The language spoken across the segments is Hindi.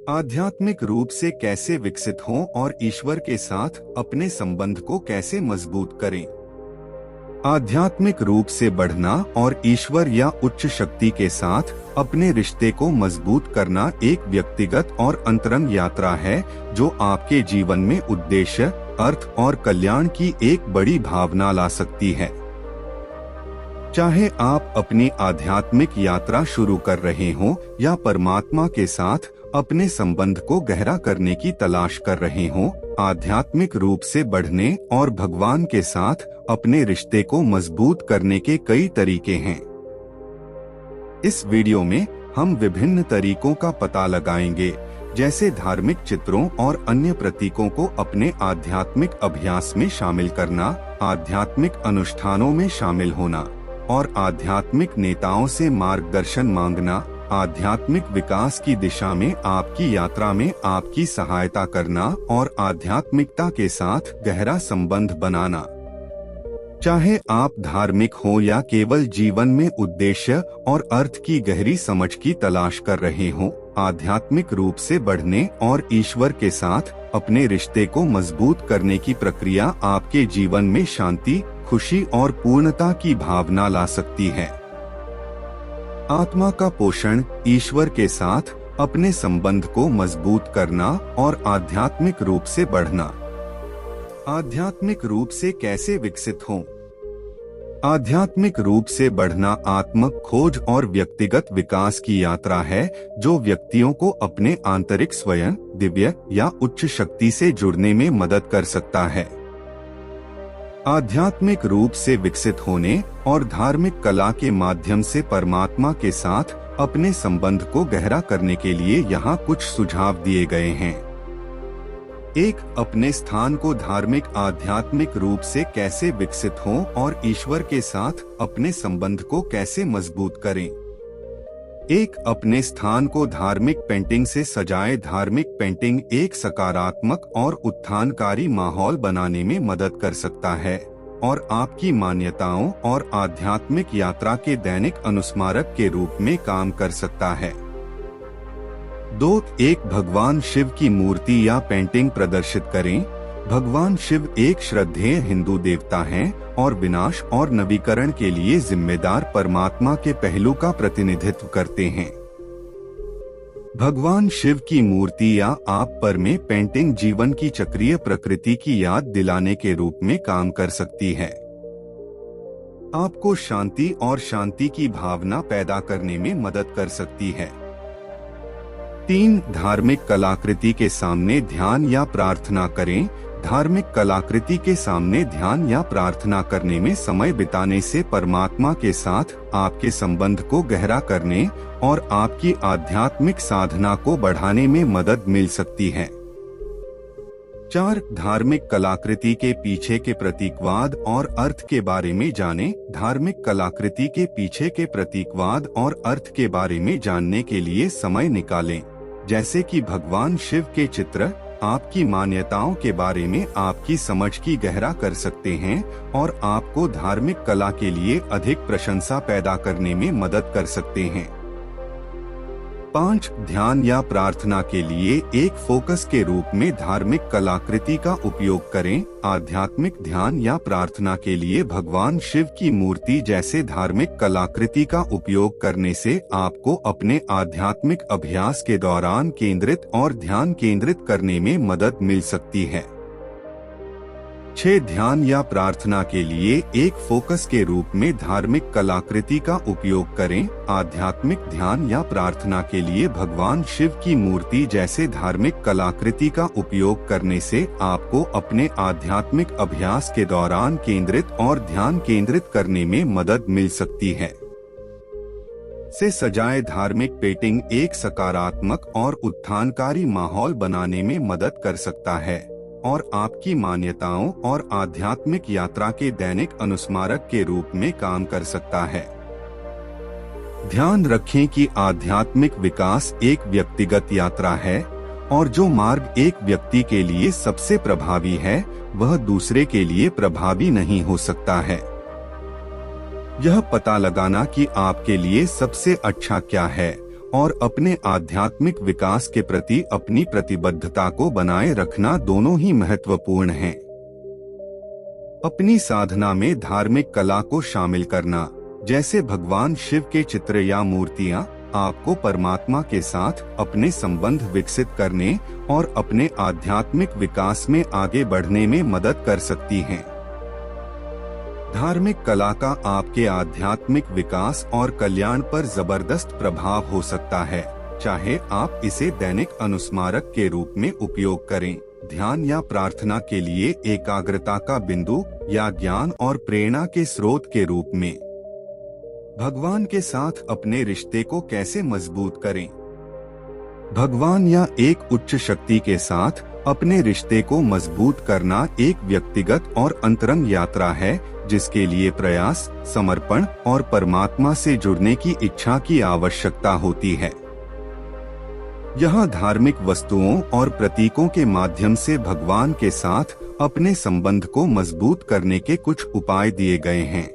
आध्यात्मिक रूप से कैसे विकसित हों और ईश्वर के साथ अपने संबंध को कैसे मजबूत करें। आध्यात्मिक रूप से बढ़ना और ईश्वर या उच्च शक्ति के साथ अपने रिश्ते को मजबूत करना एक व्यक्तिगत और अंतरंग यात्रा है जो आपके जीवन में उद्देश्य, अर्थ और कल्याण की एक बड़ी भावना ला सकती है। चाहे आप अपनी आध्यात्मिक यात्रा शुरू कर रहे हों या परमात्मा के साथ अपने संबंध को गहरा करने की तलाश कर रहे हों, आध्यात्मिक रूप से बढ़ने और भगवान के साथ अपने रिश्ते को मजबूत करने के कई तरीके हैं। इस वीडियो में हम विभिन्न तरीकों का पता लगाएंगे, जैसे धार्मिक चित्रों और अन्य प्रतीकों को अपने आध्यात्मिक अभ्यास में शामिल करना, आध्यात्मिक अनुष्ठानों में शामिल होना और आध्यात्मिक नेताओं से मार्गदर्शन मांगना, आध्यात्मिक विकास की दिशा में आपकी यात्रा में आपकी सहायता करना और आध्यात्मिकता के साथ गहरा संबंध बनाना। चाहे आप धार्मिक हो या केवल जीवन में उद्देश्य और अर्थ की गहरी समझ की तलाश कर रहे हो, आध्यात्मिक रूप से बढ़ने और ईश्वर के साथ अपने रिश्ते को मजबूत करने की प्रक्रिया आपके जीवन में शांति, खुशी और पूर्णता की भावना ला सकती है। आत्मा का पोषण, ईश्वर के साथ अपने संबंध को मजबूत करना और आध्यात्मिक रूप से बढ़ना। आध्यात्मिक रूप से कैसे विकसित हों? आध्यात्मिक रूप से बढ़ना आत्मक खोज और व्यक्तिगत विकास की यात्रा है जो व्यक्तियों को अपने आंतरिक स्वयं, दिव्य या उच्च शक्ति से जुड़ने में मदद कर सकता है। आध्यात्मिक रूप से विकसित होने और धार्मिक कला के माध्यम से परमात्मा के साथ अपने संबंध को गहरा करने के लिए यहाँ कुछ सुझाव दिए गए हैं। 1. अपने स्थान को धार्मिक आध्यात्मिक रूप से कैसे विकसित हों और ईश्वर के साथ अपने संबंध को कैसे मजबूत करें। 1. अपने स्थान को धार्मिक पेंटिंग से सजाएं। धार्मिक पेंटिंग एक सकारात्मक और उत्थानकारी माहौल बनाने में मदद कर सकता है और आपकी मान्यताओं और आध्यात्मिक यात्रा के दैनिक अनुस्मारक के रूप में काम कर सकता है। 2. एक भगवान शिव की मूर्ति या पेंटिंग प्रदर्शित करें। भगवान शिव एक श्रद्धेय हिंदू देवता हैं और विनाश और नवीकरण के लिए जिम्मेदार परमात्मा के पहलू का प्रतिनिधित्व करते हैं। भगवान शिव की मूर्ति या आप पर में पेंटिंग जीवन की चक्रीय प्रकृति की याद दिलाने के रूप में काम कर सकती है। आपको शांति और शांति की भावना पैदा करने में मदद कर सकती है। 3. धार्मिक कलाकृति के सामने ध्यान या प्रार्थना करें। धार्मिक कलाकृति के सामने ध्यान या प्रार्थना करने में समय बिताने से परमात्मा के साथ आपके संबंध को गहरा करने और आपकी आध्यात्मिक साधना को बढ़ाने में मदद मिल सकती है। 4. धार्मिक कलाकृति के पीछे के प्रतीकवाद और अर्थ के बारे में जानें। धार्मिक कलाकृति के पीछे के प्रतीकवाद और अर्थ के बारे में जानने के लिए समय निकालें, जैसे कि भगवान शिव के चित्र आपकी मान्यताओं के बारे में आपकी समझ की गहरा कर सकते हैं और आपको धार्मिक कला के लिए अधिक प्रशंसा पैदा करने में मदद कर सकते हैं। 5. ध्यान या प्रार्थना के लिए एक फोकस के रूप में धार्मिक कलाकृति का उपयोग करें। आध्यात्मिक ध्यान या प्रार्थना के लिए भगवान शिव की मूर्ति जैसे धार्मिक कलाकृति का उपयोग करने से आपको अपने आध्यात्मिक अभ्यास के दौरान केंद्रित और ध्यान केंद्रित करने में मदद मिल सकती है। 6. ध्यान या प्रार्थना के लिए एक फोकस के रूप में धार्मिक कलाकृति का उपयोग करें। आध्यात्मिक ध्यान या प्रार्थना के लिए भगवान शिव की मूर्ति जैसे धार्मिक कलाकृति का उपयोग करने से आपको अपने आध्यात्मिक अभ्यास के दौरान केंद्रित और ध्यान केंद्रित करने में मदद मिल सकती है। से सजाए धार्मिक पेंटिंग एक सकारात्मक और उत्थानकारी माहौल बनाने में मदद कर सकता है और आपकी मान्यताओं और आध्यात्मिक यात्रा के दैनिक अनुस्मारक के रूप में काम कर सकता है। ध्यान रखें कि आध्यात्मिक विकास एक व्यक्तिगत यात्रा है और जो मार्ग एक व्यक्ति के लिए सबसे प्रभावी है वह दूसरे के लिए प्रभावी नहीं हो सकता है। यह पता लगाना कि आपके लिए सबसे अच्छा क्या है और अपने आध्यात्मिक विकास के प्रति अपनी प्रतिबद्धता को बनाए रखना दोनों ही महत्वपूर्ण हैं। अपनी साधना में धार्मिक कला को शामिल करना, जैसे भगवान शिव के चित्र या मूर्तियां, आपको परमात्मा के साथ अपने संबंध विकसित करने और अपने आध्यात्मिक विकास में आगे बढ़ने में मदद कर सकती हैं। धार्मिक कला का आपके आध्यात्मिक विकास और कल्याण पर जबरदस्त प्रभाव हो सकता है, चाहे आप इसे दैनिक अनुस्मारक के रूप में उपयोग करें, ध्यान या प्रार्थना के लिए एकाग्रता का बिंदु, या ज्ञान और प्रेरणा के स्रोत के रूप में। भगवान के साथ अपने रिश्ते को कैसे मजबूत करें? भगवान या एक उच्च शक्ति के साथ अपने रिश्ते को मजबूत करना एक व्यक्तिगत और अंतरंग यात्रा है, जिसके लिए प्रयास, समर्पण और परमात्मा से जुड़ने की इच्छा की आवश्यकता होती है। यहाँ धार्मिक वस्तुओं और प्रतीकों के माध्यम से भगवान के साथ अपने संबंध को मजबूत करने के कुछ उपाय दिए गए हैं।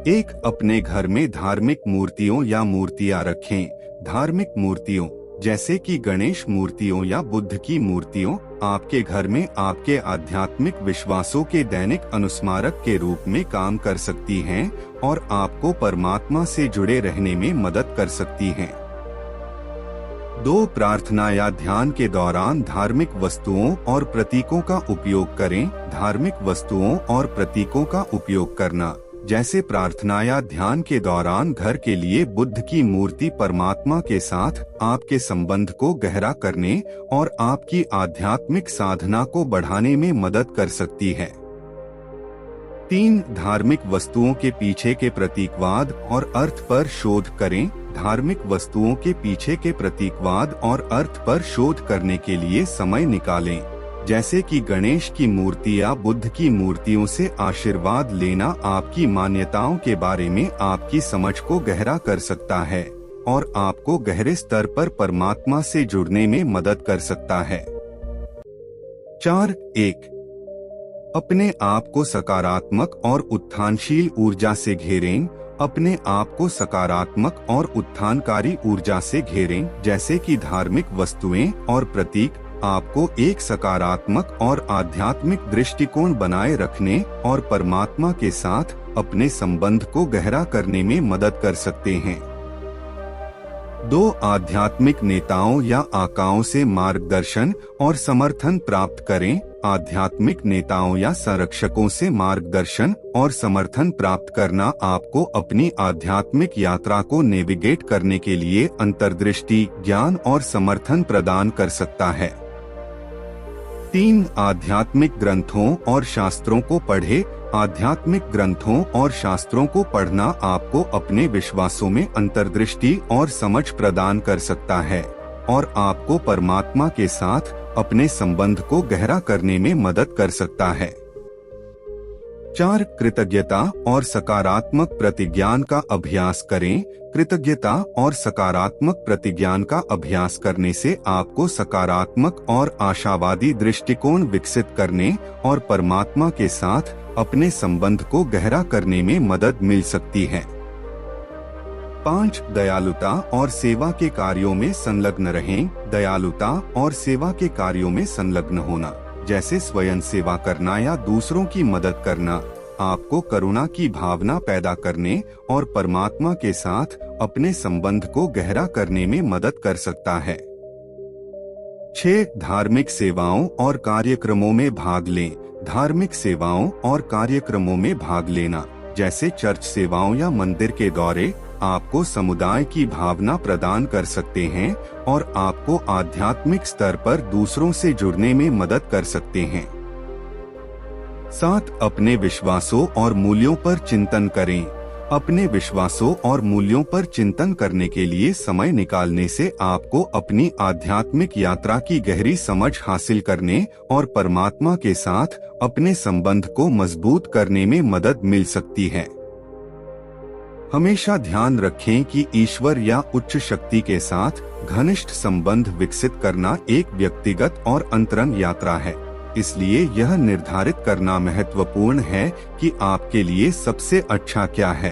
एक, अपने घर में धार्मिक मूर्तियों या मूर्तियां रखें। धार्मिक मूर्तियों जैसे कि गणेश मूर्तियों या बुद्ध की मूर्तियों आपके घर में आपके आध्यात्मिक विश्वासों के दैनिक अनुस्मारक के रूप में काम कर सकती हैं और आपको परमात्मा से जुड़े रहने में मदद कर सकती हैं। 2, प्रार्थना या ध्यान के दौरान धार्मिक वस्तुओं और प्रतीकों का उपयोग करें। धार्मिक वस्तुओं और प्रतीकों का उपयोग करना, जैसे प्रार्थना या ध्यान के दौरान घर के लिए बुद्ध की मूर्ति, परमात्मा के साथ आपके संबंध को गहरा करने और आपकी आध्यात्मिक साधना को बढ़ाने में मदद कर सकती है। 3, धार्मिक वस्तुओं के पीछे के प्रतीकवाद और अर्थ पर शोध करें। धार्मिक वस्तुओं के पीछे के प्रतीकवाद और अर्थ पर शोध करने के लिए समय निकालें, जैसे कि गणेश की मूर्ति या बुद्ध की मूर्तियों से आशीर्वाद लेना आपकी मान्यताओं के बारे में आपकी समझ को गहरा कर सकता है और आपको गहरे स्तर पर परमात्मा से जुड़ने में मदद कर सकता है। 4, 1, अपने आप को सकारात्मक और उत्थानशील ऊर्जा से घेरें। अपने आप को सकारात्मक और उत्थानकारी ऊर्जा से घेरें, जैसे कि धार्मिक वस्तुएं और प्रतीक आपको एक सकारात्मक और आध्यात्मिक दृष्टिकोण बनाए रखने और परमात्मा के साथ अपने संबंध को गहरा करने में मदद कर सकते हैं। 2, आध्यात्मिक नेताओं या आकाओं से मार्गदर्शन और समर्थन प्राप्त करें। आध्यात्मिक नेताओं या संरक्षकों से मार्गदर्शन और समर्थन प्राप्त करना आपको अपनी आध्यात्मिक यात्रा को नेविगेट करने के लिए अंतर्दृष्टि, ज्ञान और समर्थन प्रदान कर सकता है। 3, आध्यात्मिक ग्रंथों और शास्त्रों को पढ़े। आध्यात्मिक ग्रंथों और शास्त्रों को पढ़ना आपको अपने विश्वासों में अंतर्दृष्टि और समझ प्रदान कर सकता है और आपको परमात्मा के साथ अपने संबंध को गहरा करने में मदद कर सकता है। 4, कृतज्ञता और सकारात्मक प्रतिज्ञान का अभ्यास करें। कृतज्ञता और सकारात्मक प्रतिज्ञान का अभ्यास करने से आपको सकारात्मक और आशावादी दृष्टिकोण विकसित करने और परमात्मा के साथ अपने संबंध को गहरा करने में मदद मिल सकती है। 5, दयालुता और सेवा के कार्यों में संलग्न रहें। दयालुता और सेवा के कार्यों में संलग्न होना, जैसे स्वयं सेवा करना या दूसरों की मदद करना, आपको करुणा की भावना पैदा करने और परमात्मा के साथ अपने संबंध को गहरा करने में मदद कर सकता है। 6, धार्मिक सेवाओं और कार्यक्रमों में भाग लें। धार्मिक सेवाओं और कार्यक्रमों में भाग लेना, जैसे चर्च सेवाओं या मंदिर के दौरे, आपको समुदाय की भावना प्रदान कर सकते हैं और आपको आध्यात्मिक स्तर पर दूसरों से जुड़ने में मदद कर सकते हैं। 7, अपने विश्वासों और मूल्यों पर चिंतन करें। अपने विश्वासों और मूल्यों पर चिंतन करने के लिए समय निकालने से आपको अपनी आध्यात्मिक यात्रा की गहरी समझ हासिल करने और परमात्मा के साथ अपने संबंध को मजबूत करने में मदद मिल सकती है। हमेशा ध्यान रखें कि ईश्वर या उच्च शक्ति के साथ घनिष्ठ संबंध विकसित करना एक व्यक्तिगत और अंतरंग यात्रा है, इसलिए यह निर्धारित करना महत्वपूर्ण है कि आपके लिए सबसे अच्छा क्या है।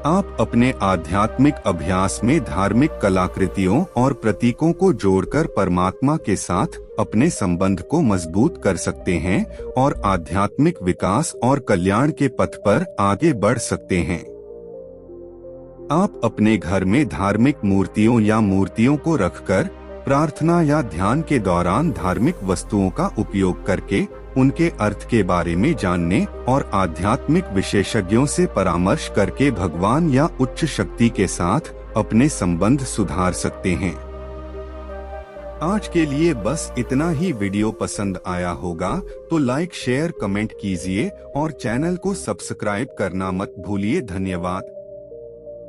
आप अपने आध्यात्मिक अभ्यास में धार्मिक कलाकृतियों और प्रतीकों को जोड़कर परमात्मा के साथ अपने संबंध को मजबूत कर सकते हैं और आध्यात्मिक विकास और कल्याण के पथ पर आगे बढ़ सकते हैं। आप अपने घर में धार्मिक मूर्तियों या मूर्तियों को रखकर प्रार्थना या ध्यान के दौरान धार्मिक वस्तुओं का उपयोग करके उनके अर्थ के बारे में जानने और आध्यात्मिक विशेषज्ञों से परामर्श करके भगवान या उच्च शक्ति के साथ अपने संबंध सुधार सकते हैं। आज के लिए बस इतना ही। वीडियो पसंद आया होगा तो लाइक, शेयर, कमेंट कीजिए और चैनल को सब्सक्राइब करना मत भूलिए। धन्यवाद।